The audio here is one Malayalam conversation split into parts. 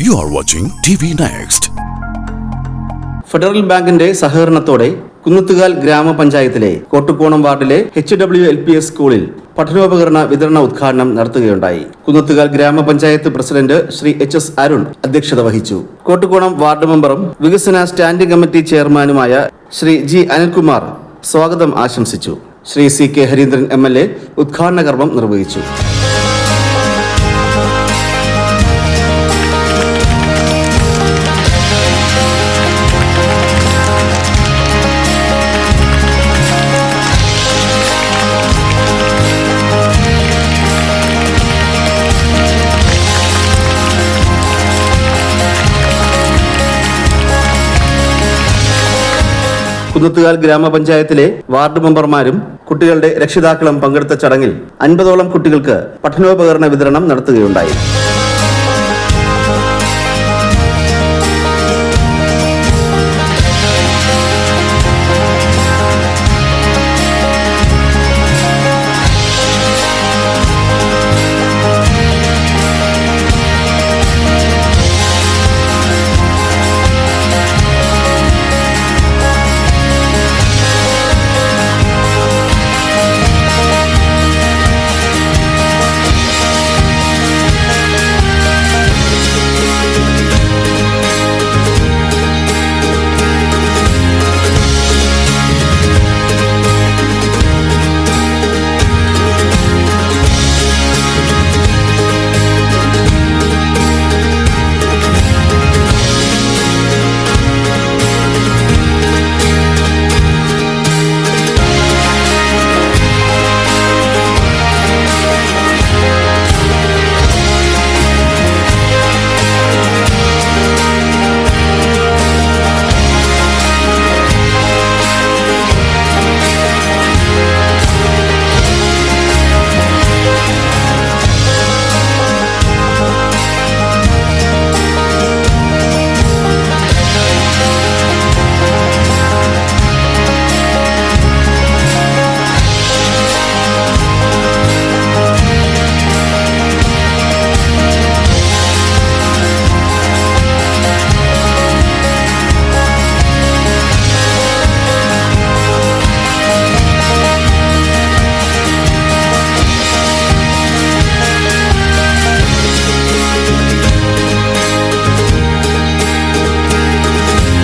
You are watching TV Next. Federal ബാങ്കിന്റെ സഹകരണത്തോടെ കുന്നത്തുകാൽ ഗ്രാമപഞ്ചായത്തിലെ കോട്ടുകോണം വാർഡിലെ HWLPS സ്കൂളിൽ പഠനോപകരണ വിതരണ ഉദ്ഘാടനം നടത്തുകയുണ്ടായി. കുന്നത്തുകാൽ ഗ്രാമപഞ്ചായത്ത് പ്രസിഡന്റ് ശ്രീ HS അരുൺ അധ്യക്ഷത വഹിച്ചു. കോട്ടുകോണം വാർഡ് മെമ്പറും വികസന സ്റ്റാൻഡിംഗ് കമ്മിറ്റി ചെയർമാനുമായ ശ്രീ G അനിൽകുമാർ സ്വാഗതം ആശംസിച്ചു. ശ്രീ CK ഹരീന്ദ്രൻ MLA ഉദ്ഘാടന കർമ്മം നിർവഹിച്ചു. കുന്നത്തുകാൽ ഗ്രാമപഞ്ചായത്തിലെ വാർഡ് മെമ്പർമാരും കുട്ടികളുടെ രക്ഷിതാക്കളും പങ്കെടുത്ത ചടങ്ങിൽ 50ഓളം കുട്ടികൾക്ക് പഠനോപകരണ വിതരണം നടത്തുകയുണ്ടായി.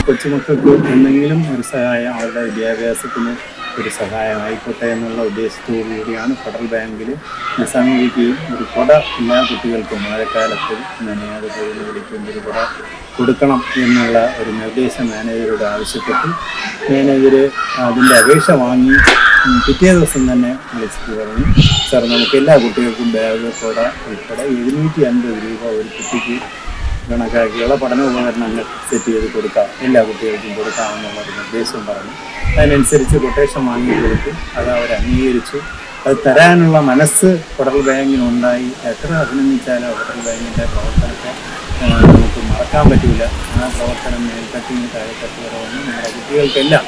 കൊച്ചുമക്കൾക്ക് എന്തെങ്കിലും ഒരു സഹായം അവരുടെ വിദ്യാഭ്യാസത്തിന് ഒരു സഹായമായിക്കോട്ടെ എന്നുള്ള ഉദ്ദേശത്തോടു കൂടിയാണ് ഫെഡറൽ ബാങ്കിൽ സമീപിക്കുകയും ഒരു കുട എല്ലാ കുട്ടികൾക്കും മഴക്കാലത്ത് നനയാതെ പോയി വിളിക്കുന്ന ഒരു കുട കൊടുക്കണം എന്നുള്ള ഒരു നിർദ്ദേശം മാനേജരോട് ആവശ്യപ്പെട്ടു. മാനേജർ അതിൻ്റെ അപേക്ഷ വാങ്ങി പിറ്റേ ദിവസം തന്നെ വിളിച്ചിട്ട് പറഞ്ഞു, സാർ നമുക്ക് എല്ലാ കുട്ടികൾക്കും ബാഗ് കുട ഉൾപ്പെടെ 750 രൂപ ഒരു കുട്ടിക്ക് കണക്കാക്കിയുള്ള പഠനോപകരണങ്ങൾ സെറ്റ് ചെയ്ത് കൊടുക്കാം, എല്ലാ കുട്ടികൾക്കും കൊടുക്കാമെന്നുള്ള ഒരു നിർദ്ദേശവും പറഞ്ഞു. അതിനനുസരിച്ച് കൊട്ടേഷൻ വാങ്ങി കൊടുത്തു. അത് അവർ അംഗീകരിച്ചു. അത് തരാനുള്ള മനസ്സ് ഫെഡറൽ ബാങ്കിനുണ്ടായി. എത്ര അഭിനന്ദിച്ചാലും ഫെഡറൽ ബാങ്കിൻ്റെ പ്രവർത്തനത്തെ നമുക്ക് മറക്കാൻ പറ്റില്ല. ആ പ്രവർത്തനം മേൽത്തട്ടിയും താഴെത്തട്ടുകളൊന്നും നമ്മുടെ കുട്ടികൾക്കെല്ലാം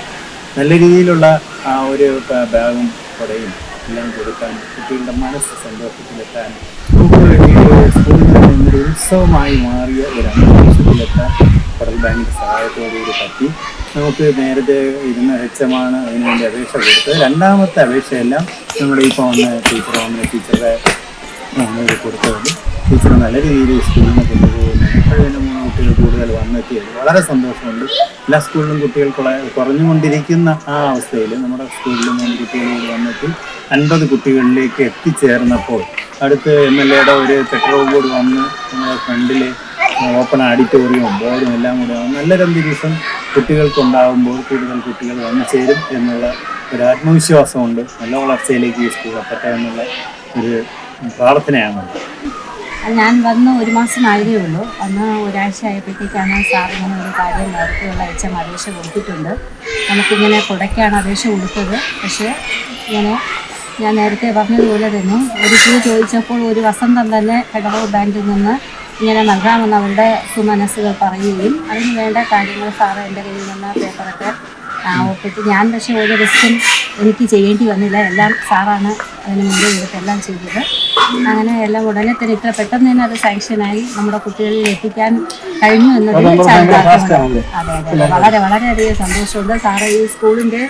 നല്ല രീതിയിലുള്ള ആ ഒരു ബാഗും കുടയും എല്ലാം കൊടുക്കാൻ കുട്ടികളുടെ മനസ്സ് സന്തോഷത്തിലെത്താൻ സ്കൂളിൽ നിന്ന് ഒരു ഉത്സവമായി മാറിയ ഒരു അന്തരീക്ഷത്തിലെത്താൻ ഫെഡറൽ ബാങ്കിൻ്റെ സഹായത്തോടുകൂടി പറ്റി. നമുക്ക് നേരത്തെ ഇരുന്ന HM-ആണ് അതിനുവേണ്ടി അപേക്ഷ കൊടുത്തത്. രണ്ടാമത്തെ അപേക്ഷയെല്ലാം നമ്മുടെ ഇപ്പോൾ വന്ന ടീച്ചറുടെ കൊടുത്തത്. ടീച്ചർ നല്ല രീതിയിൽ സ്കൂളിൽ നിന്ന് കൊണ്ടുപോകുന്നു. ഇപ്പോഴതിൻ്റെ 3 കുട്ടികൾ കൂടുതൽ വന്നെത്തിയത് വളരെ സന്തോഷമുണ്ട്. എല്ലാ സ്കൂളിലും കുട്ടികൾ കുറഞ്ഞുകൊണ്ടിരിക്കുന്ന ആ അവസ്ഥയിൽ നമ്മുടെ സ്കൂളിൽ 3 കുട്ടികളോട് വന്നെത്തി 50 കുട്ടികളിലേക്ക് എത്തിച്ചേർന്നപ്പോൾ അടുത്ത് MLA-യുടെ ഒരു പെട്രോൾ ബോർഡ് വന്ന് നമ്മുടെ ഫ്രണ്ടിൽ ഓപ്പൺ ഓഡിറ്റോറിയവും ബോർഡും എല്ലാം കൂടെ നല്ലൊരു അന്തരീക്ഷം കുട്ടികൾക്കുണ്ടാകുമ്പോൾ കൂടുതൽ കുട്ടികൾ വന്നു ചേരും എന്നുള്ള ഒരു ആത്മവിശ്വാസമുണ്ട്. നല്ല വളർച്ചയിലേക്ക് ഈ സ്കൂൾ എത്തട്ടെ എന്നുള്ള ഒരു പ്രാർത്ഥനയാണ്. ഞാൻ വന്ന് 1 മാസം ആയതേ ഉള്ളൂ. അന്ന് ഒരാഴ്ച ആയപ്പോഴത്തേക്കാണ് സാർ ഇങ്ങനെ ഒരു കാര്യം നേരത്തെയുള്ള HM അപേക്ഷ കൊടുത്തിട്ടുണ്ട്. നമുക്കിങ്ങനെ കുടയ്ക്കാണ് അപേക്ഷ കൊടുത്തത്. പക്ഷേ ഇങ്ങനെ ഞാൻ നേരത്തെ പറഞ്ഞതുപോലെ തന്നെ ഒരു ചോദിച്ചപ്പോൾ ഒരു വസന്തം തന്നെ ഫെഡറൽ ബാങ്കിൽ നിന്ന് ഇങ്ങനെ നൽകാമെന്ന് അവരുടെ സുമനസ്സുകൾ പറയുകയും അതിന് വേണ്ട കാര്യങ്ങൾ സാറ് എൻ്റെ കയ്യിൽ നിന്ന് പേപ്പറൊക്കെ ഒപ്പിട്ട് ഞാൻ പക്ഷേ ഒരു റിസ്ക്കും എനിക്ക് ചെയ്യേണ്ടി വന്നില്ല. എല്ലാം സാറാണ് അതിന് മുൻകൈ എടുത്തെല്ലാം ചെയ്തത്. അങ്ങനെ എല്ലാം ഉടനെ തന്നെ ഇത്ര പെട്ടെന്ന് തന്നെ അത് സാങ്ഷനായി നമ്മുടെ കുട്ടികളിൽ എത്തിക്കാൻ കഴിഞ്ഞു എന്നതിൽ ചാരിതാർത്ഥ്യമുണ്ട്. അതെ അതെ, വളരെ വളരെയധികം സന്തോഷമുണ്ട് സാറ് ഈ സ്കൂളിൻ്റെ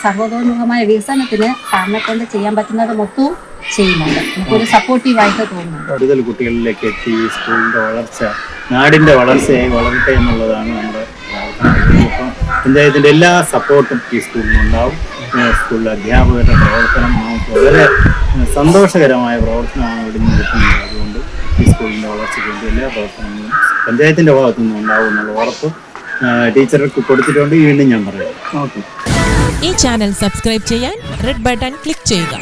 സർവതോന്മുഖമായ വികസനത്തിന് സാറിനെ കൊണ്ട് ചെയ്യാൻ പറ്റുന്നത് മൊത്തവും ചെയ്യുന്നുണ്ട്. നമുക്കൊരു സപ്പോർട്ടീവായിട്ട് തോന്നുന്നുണ്ട്. കൂടുതൽ കുട്ടികളിലേക്ക് എത്തി ഈ സ്കൂളിൻ്റെ വളർച്ച നാടിൻ്റെ വളർച്ചയായി വളരട്ടെ എന്നുള്ളതാണ് നമ്മുടെ പ്രാർത്ഥന. ഇപ്പം പഞ്ചായത്തിൻ്റെ എല്ലാ സപ്പോർട്ടും ഈ സ്കൂളിനുണ്ടാവും. സ്കൂളിലെ അധ്യാപകരുടെ പ്രവർത്തനം നമുക്ക് വളരെ സന്തോഷകരമായ പ്രവർത്തനമാണ് ഇവിടെ നിന്ന് കിട്ടുന്നത്. അതുകൊണ്ട് ഈ സ്കൂളിൻ്റെ വളർച്ചയ്ക്ക് വേണ്ടി എല്ലാ പ്രവർത്തനങ്ങളും പഞ്ചായത്തിൻ്റെ ഭാഗത്തു നിന്നും ഉണ്ടാവും എന്നുള്ള ഉറപ്പ് ടീച്ചർക്ക് കൊടുത്തിട്ടുണ്ട്. വീണ്ടും ഞാൻ പറയാം. ഓക്കെ. ഈ ചാനൽ സബ്സ്ക്രൈബ് ചെയ്യാൻ റെഡ് ബട്ടൺ ക്ലിക്ക് ചെയ്യുക.